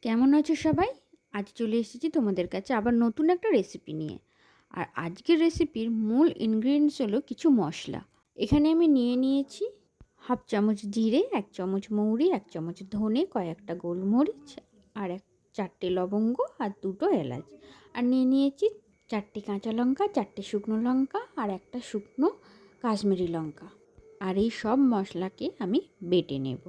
কেমন আছো সবাই? আজ চলে এসেছি তোমাদের কাছে আবার নতুন একটা রেসিপি নিয়ে। আর আজকের রেসিপির মূল ইনগ্রিডিয়েন্টস হলো কিছু মশলা। এখানে আমি নিয়েছি হাফ চামচ জিরে, 1 চামচ মৌরি, 1 চামচ ধনে, কয়েকটা গোলমরিচ, আর 4টে লবঙ্গ আর 2টো এলাচ। আর নিয়েছি 4টে কাঁচা লঙ্কা, 4টে শুকনো লঙ্কা আর একটা শুকনো কাশ্মীরি লঙ্কা। আর এই সব মশলাকে আমি বেটে নেব।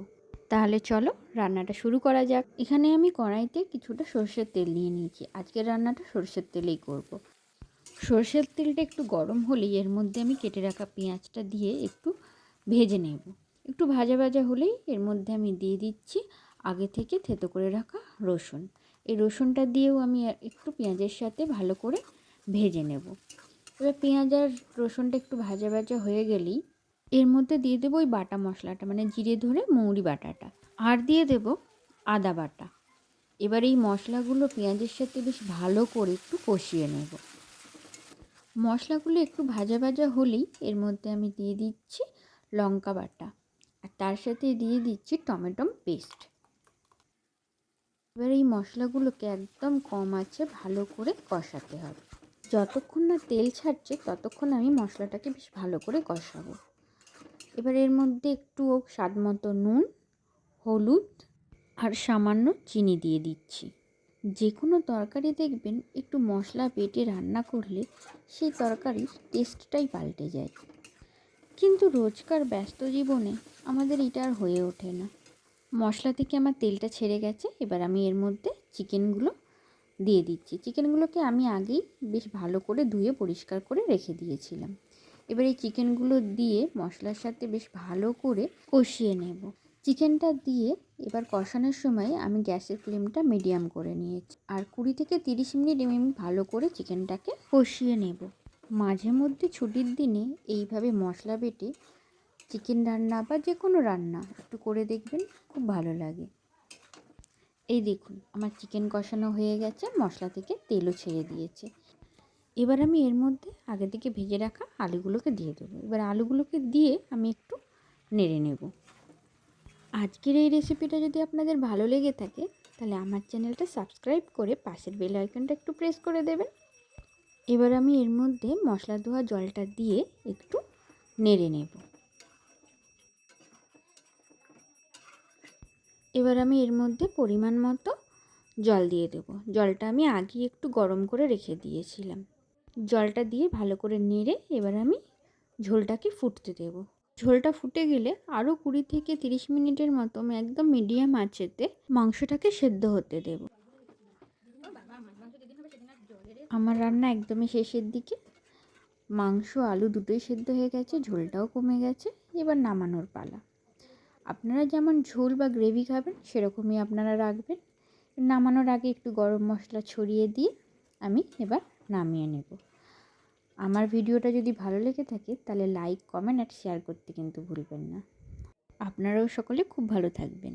তাহলে চলো রান্নাটা শুরু করা যাক। এখানে আমি কড়াইতে কিছুটা সরষের তেল নিয়ে নিয়েছি। আজকের রান্নাটা সরষের তেলেই করব। সরষের তেলটা একটু গরম হলেই এর মধ্যে আমি কেটে রাখা পেঁয়াজটা দিয়ে একটু ভেজে নেব। একটু ভাজা ভাজা হলেই এর মধ্যে আমি দিয়ে দিচ্ছি আগে থেকে থেতো করে রাখা রসুন। এই রসুনটা দিয়েও আমি একটু পেঁয়াজের সাথে ভালো করে ভেজে নেব। এবার পেঁয়াজ আর রসুনটা একটু ভাজা ভাজা হয়ে গেলেই এর মধ্যে দিয়ে দেবো ওই বাটা মশলাটা, মানে জিরে ধরে মৌরি বাটাটা, আর দিয়ে দেব আদা বাটা। এবার এই মশলাগুলো পেঁয়াজের সাথে বেশ ভালো করে একটু কষিয়ে নেব। মশলাগুলো একটু ভাজা ভাজা হলেই এর মধ্যে আমি দিয়ে দিচ্ছি লঙ্কা বাটা, আর তার সাথে দিয়ে দিচ্ছি টমেটো পেস্ট। এবার এই মশলাগুলোকে একদম কম আঁচে ভালো করে কষাতে হবে। যতক্ষণ না তেল ছাড়ছে ততক্ষণ আমি মশলাটাকে বেশ ভালো করে কষাবো। এবার এর মধ্যে একটু স্বাদ মতো নুন, হলুদ আর সামান্য চিনি দিয়ে দিচ্ছি। যে কোনো তরকারি দেখবেন একটু মশলা বেটে রান্না করলে সেই তরকারির টেস্টটাই পাল্টে যায়। কিন্তু রোজকার ব্যস্ত জীবনে আমাদের এটা আর হয়ে ওঠে না। মশলা থেকে আমার তেলটা ছেড়ে গেছে। এবার আমি এর মধ্যে চিকেনগুলো দিয়ে দিচ্ছি। চিকেনগুলোকে আমি আগেই বেশ ভালো করে ধুয়ে পরিষ্কার করে রেখে দিয়েছিলাম। এবার এই চিকেনগুলো দিয়ে মশলার সাথে বেশ ভালো করে কষিয়ে নেব। চিকেনটা দিয়ে এবার কষানোর সময় আমি গ্যাসের ফ্লেমটা মিডিয়াম করে নিয়েছি, আর 20 থেকে 30 মিনিট আমি ভালো করে চিকেনটাকে কষিয়ে নেব। মাঝে মধ্যে ছুটির দিনে এইভাবে মশলা বেটে চিকেন রান্না বা যে কোনো রান্না একটু করে দেখবেন, খুব ভালো লাগে। এই দেখুন আমার চিকেন কষানো হয়ে গেছে, মশলা থেকে তেলও ছেড়ে দিয়েছে। এবার আমি এর মধ্যে আগে থেকে ভেজে রাখা আলুগুলোকে দিয়ে দেবো। এবার আলুগুলোকে দিয়ে আমি একটু নেড়ে নেব। আজকের এই রেসিপিটা যদি আপনাদের ভালো লেগে থাকে তাহলে আমার চ্যানেলটা সাবস্ক্রাইব করে পাশের বেল আইকনটা একটু প্রেস করে দেবেন। এবার আমি এর মধ্যে মশলা ধোয়া জলটা দিয়ে একটু নেড়ে নেব। এবার আমি এর মধ্যে পরিমাণ মতো জল দিয়ে দেব। জলটা আমি আগে একটু গরম করে রেখে দিয়েছিলাম। জলটা দিয়ে ভালো করে নেড়ে এবার আমি ঝোলটাকে ফুটতে দেব। ঝোলটা ফুটে গেলে আরও 20 থেকে 30 মিনিটের মতো আমি একদম মিডিয়াম আঁচেতে মাংসটাকে সেদ্ধ হতে দেব। আমার রান্না একদমই শেষের দিকে। মাংস আলু দুটোই সেদ্ধ হয়ে গেছে, ঝোলটাও কমে গেছে। এবার নামানোর পালা। আপনারা যেমন ঝোল বা গ্রেভি খাবেন সেরকমই আপনারা রাখবেন। নামানোর আগে একটু গরম মশলা ছড়িয়ে দিয়ে আমি এবার নামিয়ে নেব। আমার ভিডিওটা যদি ভালো লেগে থাকে তাহলে লাইক, কমেন্ট আর শেয়ার করতে কিন্তু ভুলবেন না। আপনারাও সকলে খুব ভালো থাকবেন।